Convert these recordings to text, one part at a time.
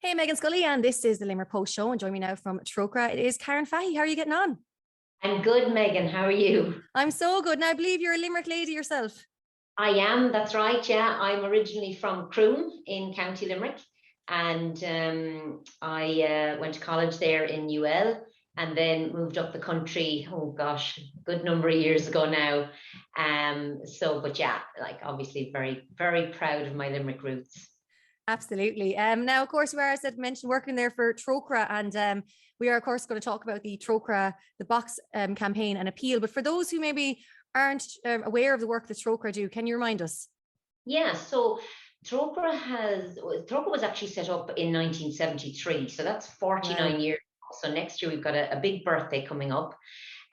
Hey, Megan Scully, and this is the Limerick Post Show. And join me now from Trócaire, it is Karen Fahy. How are you getting on? I'm good, Megan. How are you? I'm so good. Now, I believe you're a Limerick lady yourself. I am, that's right. Yeah, I'm originally from Croom in County Limerick, and I went to college there in UL and then moved up the country. Oh gosh, a good number of years ago now. But yeah, like obviously very, very proud of my Limerick roots. Absolutely. Now, of course, we are, as I mentioned, working there for Trócaire, and we are, of course, going to talk about the Trócaire, the box campaign and appeal. But for those who maybe aren't aware of the work that Trócaire do, can you remind us? Yeah, so Trócaire was actually set up in 1973, so that's Wow. 49 years. So next year we've got a big birthday coming up.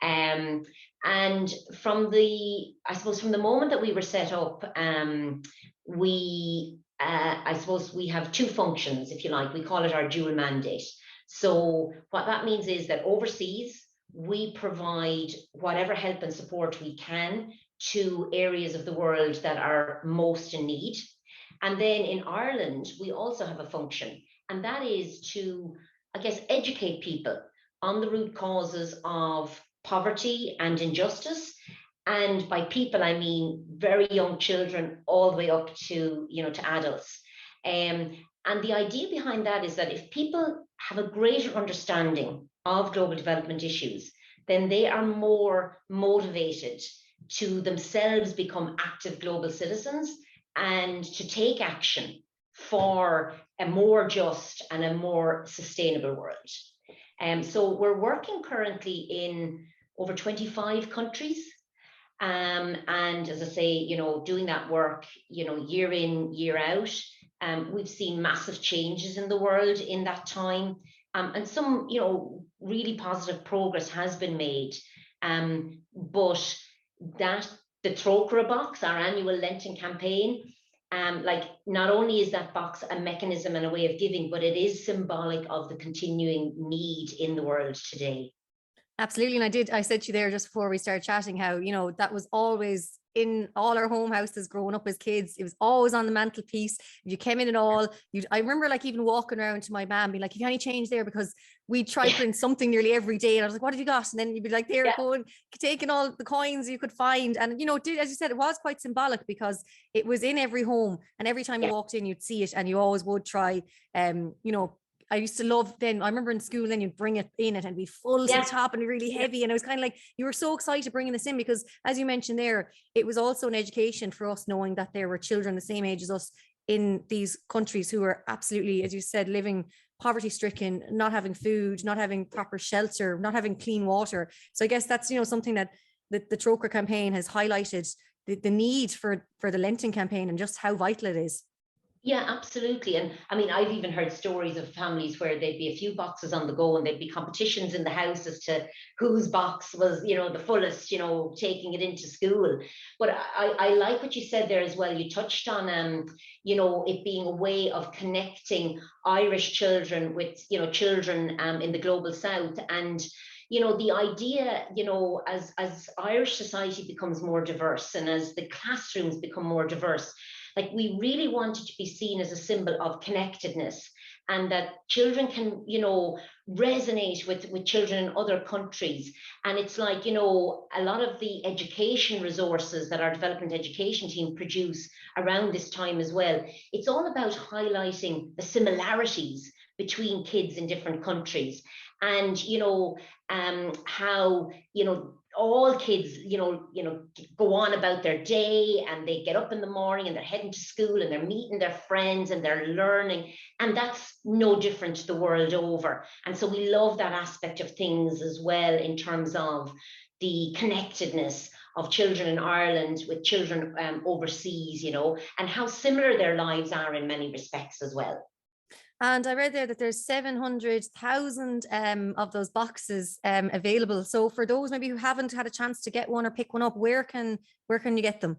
Um, and I suppose from the moment that we were set up, I suppose we have two functions, if you like. We call it our dual mandate. So what that means is that overseas, we provide whatever help and support we can to areas of the world that are most in need. And then in Ireland, we also have a function, and that is to, I guess, educate people on the root causes of poverty and injustice. And by people, I mean very young children all the way up to, to adults. And the idea behind that is that if people have a greater understanding of global development issues, then they are more motivated to themselves become active global citizens and to take action for a more just and a more sustainable world. So we're working currently in over 25 countries. And as I say, doing that work, year in, year out. We've seen massive changes in the world in that time. And some, really positive progress has been made. But the Trócaire box, our annual Lenten campaign, like not only is that box a mechanism and a way of giving, but it is symbolic of the continuing need in the world today. Absolutely. And I said to you there just before we started chatting how, that was always in all our home houses growing up as kids. It was always on the mantelpiece. If you came in at all, I remember like even walking around to my mom being like, "You got any change there?" Because we tried putting something nearly every day. And I was like, "What have you got?" And then you'd be like, there, Yeah. going, taking all the coins you could find. And, as you said, it was quite symbolic because it was in every home. And every time you walked in, you'd see it, and you always would try, I used to love then. I remember in school, then you'd bring it in it and be full to the top and really heavy. And it was kind of like you were so excited bringing this in because, as you mentioned there, it was also an education for us knowing that there were children the same age as us in these countries who were absolutely, as you said, living poverty stricken, not having food, not having proper shelter, not having clean water. So I guess that's, something that the Trócaire campaign has highlighted the need for the Lenten campaign and just how vital it is. Yeah, absolutely. And I mean, I've even heard stories of families where there'd be a few boxes on the go and there'd be competitions in the house as to whose box was, the fullest, taking it into school. But I like what you said there as well. You touched on, it being a way of connecting Irish children with, children in the global South. And the idea, as Irish society becomes more diverse and as the classrooms become more diverse, like we really wanted to be seen as a symbol of connectedness, and that children can, resonate with children in other countries. And it's like, a lot of the education resources that our development education team produce around this time as well, it's all about highlighting the similarities between kids in different countries. And how all kids go on about their day, and they get up in the morning and they're heading to school and they're meeting their friends and they're learning, and that's no different the world over. And so we love that aspect of things as well, in terms of the connectedness of children in Ireland with children overseas, and how similar their lives are in many respects as well. And I read there that there's 700,000 of those boxes available. So for those maybe who haven't had a chance to get one or pick one up, where can you get them?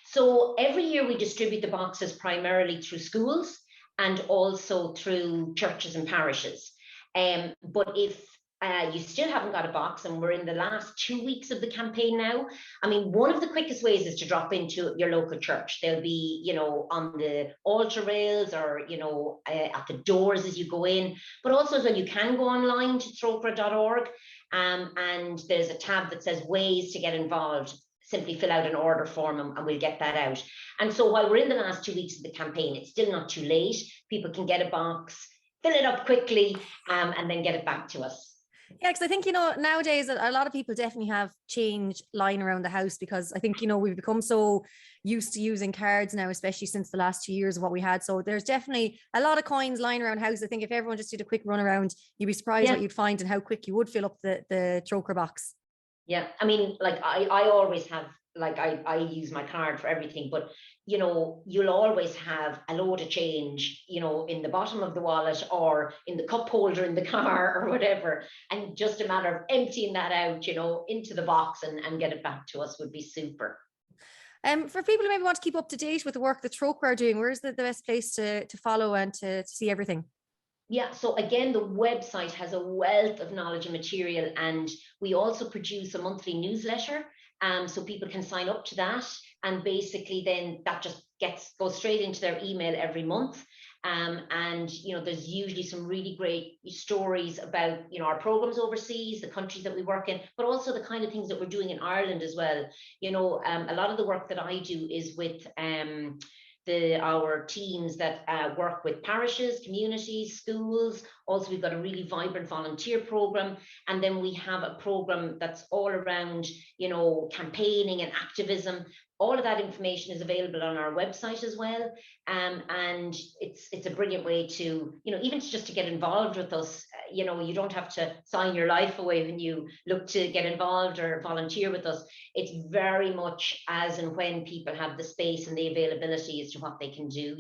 So every year we distribute the boxes primarily through schools and also through churches and parishes. But if You still haven't got a box, and we're in the last 2 weeks of the campaign now. I mean, one of the quickest ways is to drop into your local church. They'll be, on the altar rails, or, at the doors as you go in. But also as well, you can go online to trócaire.org, and there's a tab that says ways to get involved. Simply fill out an order form, and we'll get that out. And so while we're in the last 2 weeks of the campaign, it's still not too late. People can get a box, fill it up quickly, and then get it back to us. Yeah, because I think, nowadays a lot of people definitely have change lying around the house, because I think, we've become so used to using cards now, especially since the last 2 years of what we had. So there's definitely a lot of coins lying around house. I think if everyone just did a quick run around, you'd be surprised what you'd find and how quick you would fill up the Trócaire box. Yeah, I mean, like I always have, like I use my card for everything, but you'll always have a load of change, in the bottom of the wallet or in the cup holder in the car or whatever. And just a matter of emptying that out, into the box and get it back to us would be super. For people who maybe want to keep up to date with the work that Trócaire are doing, where's the best place to follow and to see everything? Yeah, so again, the website has a wealth of knowledge and material, and we also produce a monthly newsletter. So people can sign up to that, and basically then that just goes straight into their email every month. And there's usually some really great stories about our programs overseas, the countries that we work in, but also the kind of things that we're doing in Ireland as well. A lot of the work that I do is with our teams that work with parishes, communities, schools. Also, we've got a really vibrant volunteer program. And then we have a program that's all around, campaigning and activism. All of that information is available on our website as well. And it's a brilliant way to, even just to get involved with us. You don't have to sign your life away when you look to get involved or volunteer with us. It's very much as and when people have the space and the availability as to what they can do,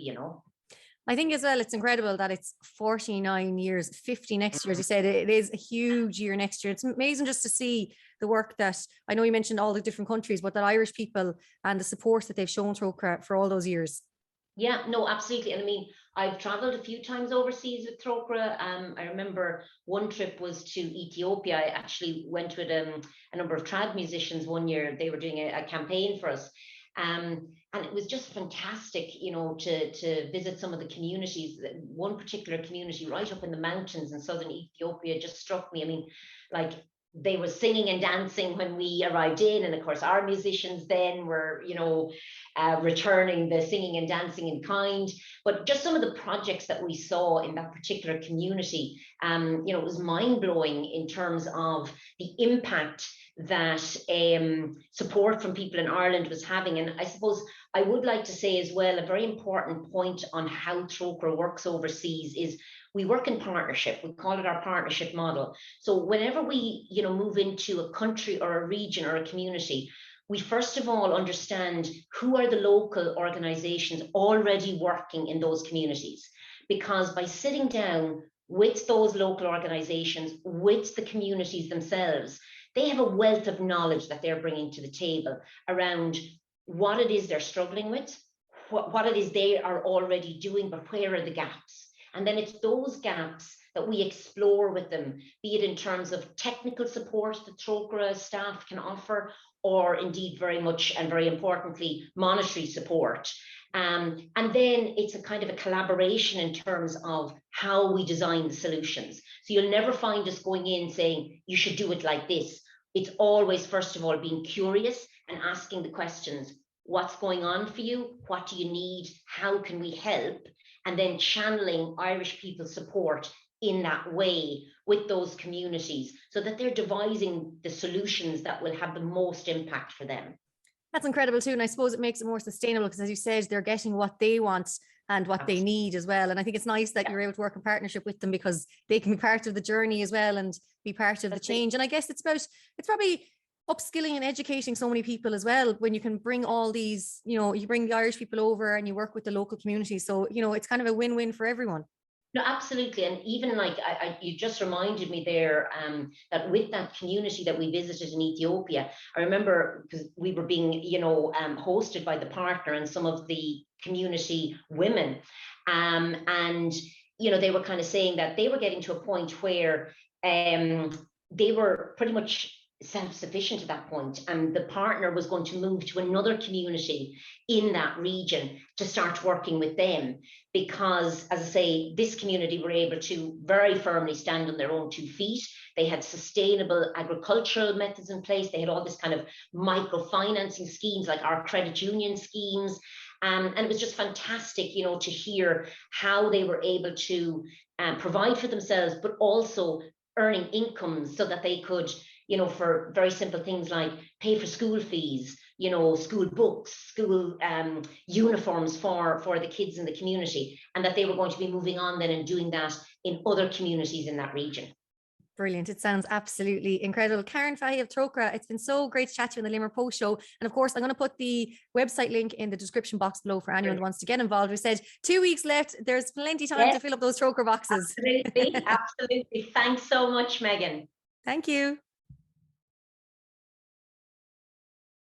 I think as well, it's incredible that it's 49 years, 50 next year. As you said, it is a huge year next year. It's amazing just to see the work that, I know you mentioned all the different countries, but that Irish people and the support that they've shown Trócaire for all those years. Yeah, no, absolutely. And I mean, I've traveled a few times overseas with Trócaire. I remember one trip was to Ethiopia. I actually went with a number of trad musicians one year. They were doing a campaign for us. And it was just fantastic, to visit some of the communities. One particular community right up in the mountains in southern Ethiopia just struck me. I mean, like, they were singing and dancing when we arrived in, and of course our musicians then were returning the singing and dancing in kind. But just some of the projects that we saw in that particular community, it was mind-blowing in terms of the impact that support from people in Ireland was having. And I suppose I would like to say as well, a very important point on how Trócaire works overseas is we work in partnership. We call it our partnership model. So whenever we, move into a country or a region or a community, we first of all understand who are the local organizations already working in those communities. Because by sitting down with those local organizations, with the communities themselves, they have a wealth of knowledge that they're bringing to the table around what it is they're struggling with, what it is they are already doing, but where are the gaps? And then it's those gaps that we explore with them, be it in terms of technical support that Trócaire staff can offer, or indeed very much and very importantly, monetary support. And then it's a kind of a collaboration in terms of how we design the solutions. So you'll never find us going in saying, you should do it like this. It's always, first of all, being curious and asking the questions. What's going on for you? What do you need? How can we help? And then channeling Irish people's support in that way with those communities so that they're devising the solutions that will have the most impact for them. That's incredible too. And I suppose it makes it more sustainable because, as you said, they're getting what they want and what they need as well. And I think it's nice that you're able to work in partnership with them because they can be part of the journey as well and be part of the change. And I guess it's probably upskilling and educating so many people as well when you can bring all these, you bring the Irish people over and you work with the local community. So, it's kind of a win-win for everyone. No, absolutely. And even like you just reminded me there that with that community that we visited in Ethiopia, I remember because we were being, hosted by the partner and some of the community women. And, they were kind of saying that they were getting to a point where they were pretty much self-sufficient at that point, and the partner was going to move to another community in that region to start working with them, because, as I say, this community were able to very firmly stand on their own 2 feet. They had sustainable agricultural methods in place. They had all this kind of microfinancing schemes like our credit union schemes, and it was just fantastic, you know, to hear how they were able to provide for themselves, but also earning incomes so that they could, you know, for very simple things like pay for school fees, you know, school books, school uniforms for the kids in the community, and that they were going to be moving on then and doing that in other communities in that region. Brilliant. It sounds absolutely incredible. Karen Fahy of Trócaire, it's been so great to chat to you on the Limerick Post Show. And of course, I'm going to put the website link in the description box below for anyone who wants to get involved. We said 2 weeks left. There's plenty of time to fill up those Trócaire boxes. Absolutely. Absolutely. Thanks so much, Meghann. Thank you.